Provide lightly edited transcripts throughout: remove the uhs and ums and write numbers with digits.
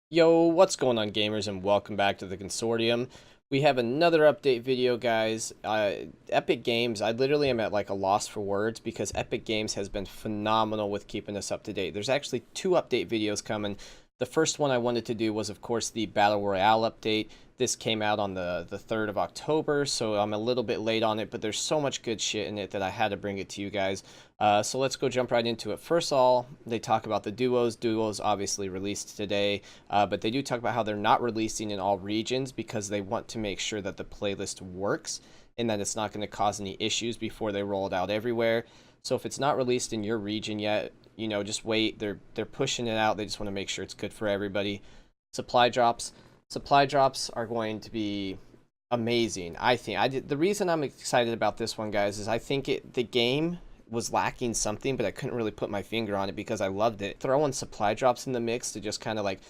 Yo, what's going on, gamers, and welcome back to the Consortium. We have another update video, guys. Epic Games, I literally am at like a loss for words because Epic Games has been phenomenal with keeping us up to date. There's actually two update videos coming. The first one I wanted to do was, of course, the Battle Royale update. This came out on the 3rd of October, so I'm a little bit late on it, but there's so much good shit in it that I had to bring it to you guys. So let's go jump right into it. First of all, they talk about the duos. Duos obviously released today, but they do talk about how they're not releasing in all regions because they want to make sure that the playlist works and that it's not going to cause any issues before they roll it out everywhere. So if it's not released in your region yet, just wait. They're pushing it out. They just want to make sure it's good for everybody. Supply drops. Supply drops are going to be amazing. I think the reason I'm excited about this one, guys, is I think the game was lacking something, but I couldn't really put my finger on it because I loved it. Throwing supply drops in the mix to just kind of like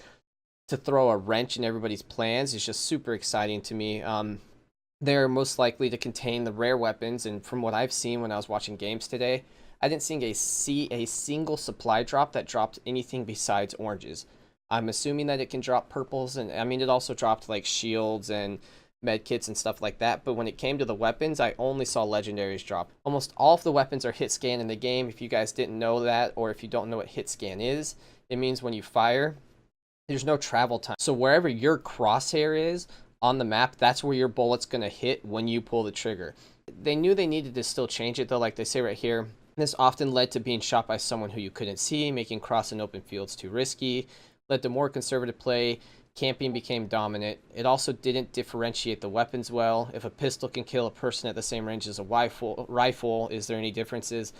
to throw a wrench in everybody's plans is just super exciting to me. They're most likely to contain the rare weapons, and from what I've seen when I was watching games today, I didn't see a single supply drop that dropped anything besides oranges. I'm assuming that it can drop purples, and I mean it also dropped like shields and med kits and stuff like that, but when it came to the weapons, I only saw legendaries drop. Almost all of the weapons are hit scan in the game. If you guys didn't know that, or if you don't know what hit scan is, it means when you fire, there's no travel time. So wherever your crosshair is on the map, that's where your bullet's going to hit when you pull the trigger. They knew they needed to still change it though, like they say right here. This often led to being shot by someone who you couldn't see, making crossing open fields too risky, led to more conservative play, camping became dominant. It also didn't differentiate the weapons well. If a pistol can kill a person at the same range as a rifle, is there any differences?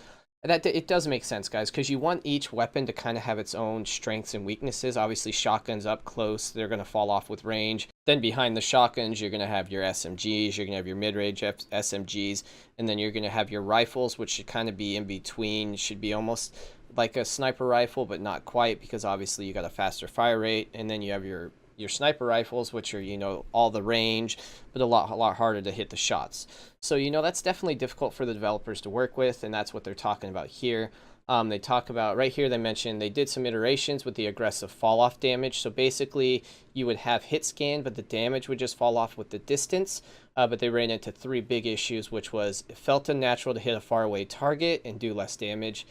That it does make sense, guys, because you want each weapon to kind of have its own strengths and weaknesses. Obviously, shotguns up close, they're going to fall off with range. Then behind the shotguns, you're going to have your SMGs, you're going to have your mid-range SMGs, and then you're going to have your rifles, which should kind of be in between. Should be almost like a sniper rifle, but not quite, because obviously you got a faster fire rate. And then you have your sniper rifles, which are, all the range, but a lot harder to hit the shots. So, that's definitely difficult for the developers to work with, and that's what they're talking about here. They talk about, right here, they mentioned they did some iterations with the aggressive fall-off damage. So basically, you would have hit scan, but the damage would just fall off with the distance. But they ran into three big issues, which was it felt unnatural to hit a faraway target and do less damage.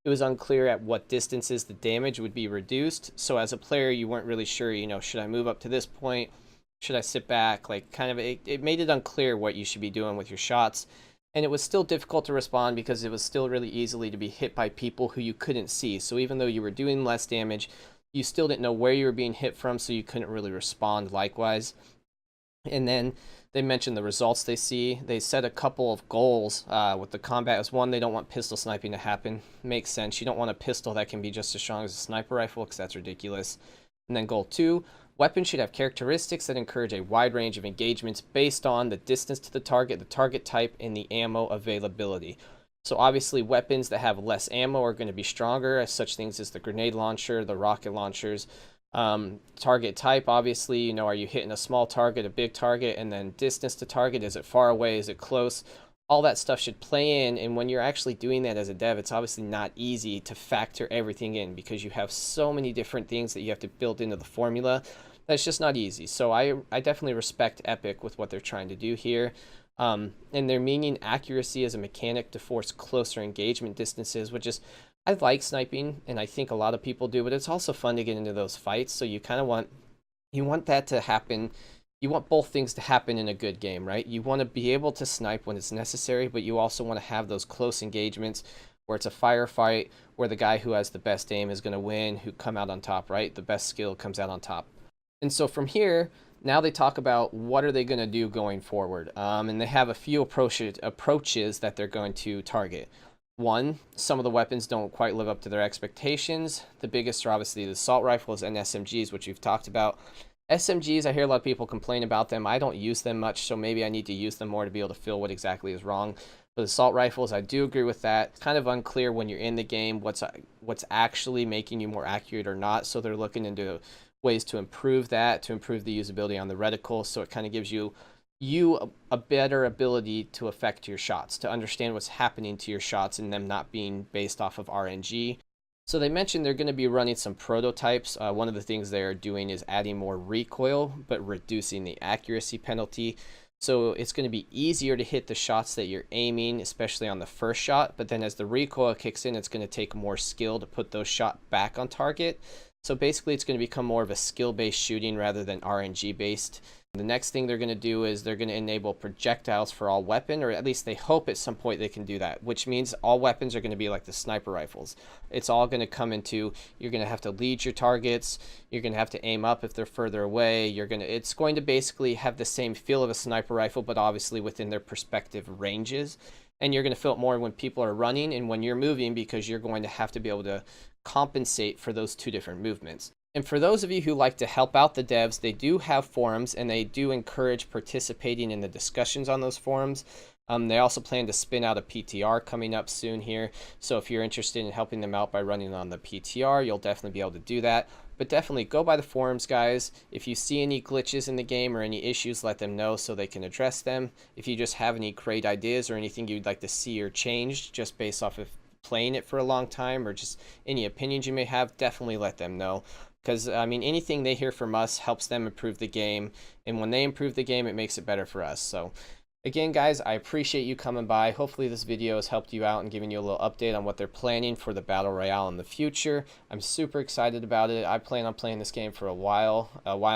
It was unclear at what distances the damage would be reduced. So as a player, you weren't really sure, should I move up to this point? Should I sit back? Like, kind of, it made it unclear what you should be doing with your shots. And it was still difficult to respond because it was still really easily to be hit by people who you couldn't see. So even though you were doing less damage, you still didn't know where you were being hit from, so you couldn't really respond likewise. And then they mentioned the results they see. They set a couple of goals with the combat. As one, they don't want pistol sniping to happen. Makes sense. You don't want a pistol that can be just as strong as a sniper rifle because that's ridiculous. And then goal 2, weapons should have characteristics that encourage a wide range of engagements based on the distance to the target type, and the ammo availability. So obviously weapons that have less ammo are going to be stronger, as such things as the grenade launcher, the rocket launchers. Target type, obviously, are you hitting a small target, a big target, and then distance to target, is it far away, is it close? All that stuff should play in, and when you're actually doing that as a dev, it's obviously not easy to factor everything in because you have so many different things that you have to build into the formula. That's just not easy. So I definitely respect Epic with what they're trying to do here. And they're meaning accuracy as a mechanic to force closer engagement distances, which is, I like sniping, and I think a lot of people do, but it's also fun to get into those fights. So you kind of want that to happen. You want both things to happen in a good game, right? You want to be able to snipe when it's necessary, but you also want to have those close engagements where it's a firefight, where the guy who has the best aim is going to win, who come out on top, right? The best skill comes out on top. And so from here, now they talk about what are they going to do going forward. And they have a few approaches that they're going to target. One, some of the weapons don't quite live up to their expectations. The biggest are obviously the assault rifles and SMGs, which we've talked about. SMGs, I hear a lot of people complain about them. I don't use them much, so maybe I need to use them more to be able to feel what exactly is wrong. But assault rifles, I do agree with that. It's kind of unclear when you're in the game what's actually making you more accurate or not, so they're looking into ways to improve that, to improve the usability on the reticle, so it kind of gives you a better ability to affect your shots, to understand what's happening to your shots and them not being based off of RNG. So they mentioned they're going to be running some prototypes. One of the things they're doing is adding more recoil, but reducing the accuracy penalty. So it's going to be easier to hit the shots that you're aiming, especially on the first shot. But then as the recoil kicks in, it's going to take more skill to put those shots back on target. So basically, it's going to become more of a skill-based shooting rather than RNG-based. The next thing they're going to do is they're going to enable projectiles for all weapon, or at least they hope at some point they can do that, which means all weapons are going to be like the sniper rifles. It's all going to come into, you're going to have to lead your targets, you're going to have to aim up if they're further away, it's going to basically have the same feel of a sniper rifle, but obviously within their perspective ranges. And you're going to feel it more when people are running and when you're moving, because you're going to have to be able to compensate for those two different movements. And for those of you who like to help out the devs, they do have forums and they do encourage participating in the discussions on those forums. They also plan to spin out a PTR coming up soon here. So if you're interested in helping them out by running on the PTR, you'll definitely be able to do that. But definitely go by the forums, guys. If you see any glitches in the game or any issues, let them know so they can address them. If you just have any great ideas or anything you'd like to see or changed just based off of playing it for a long time, or just any opinions you may have, definitely let them know. Because, I mean, anything they hear from us helps them improve the game. And when they improve the game, it makes it better for us. So, again, guys, I appreciate you coming by. Hopefully this video has helped you out and given you a little update on what they're planning for the Battle Royale in the future. I'm super excited about it. I plan on playing this game for a while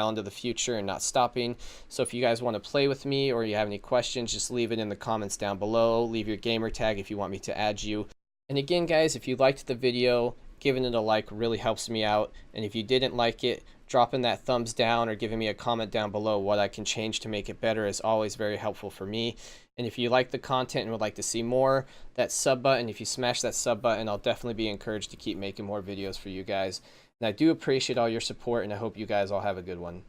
into the future and not stopping. So if you guys want to play with me or you have any questions, just leave it in the comments down below. Leave your gamer tag if you want me to add you. And again, guys, if you liked the video, giving it a like really helps me out. And if you didn't like it, dropping that thumbs down or giving me a comment down below what I can change to make it better is always very helpful for me. And if you like the content and would like to see more, that sub button, if you smash that sub button, I'll definitely be encouraged to keep making more videos for you guys. And I do appreciate all your support, and I hope you guys all have a good one.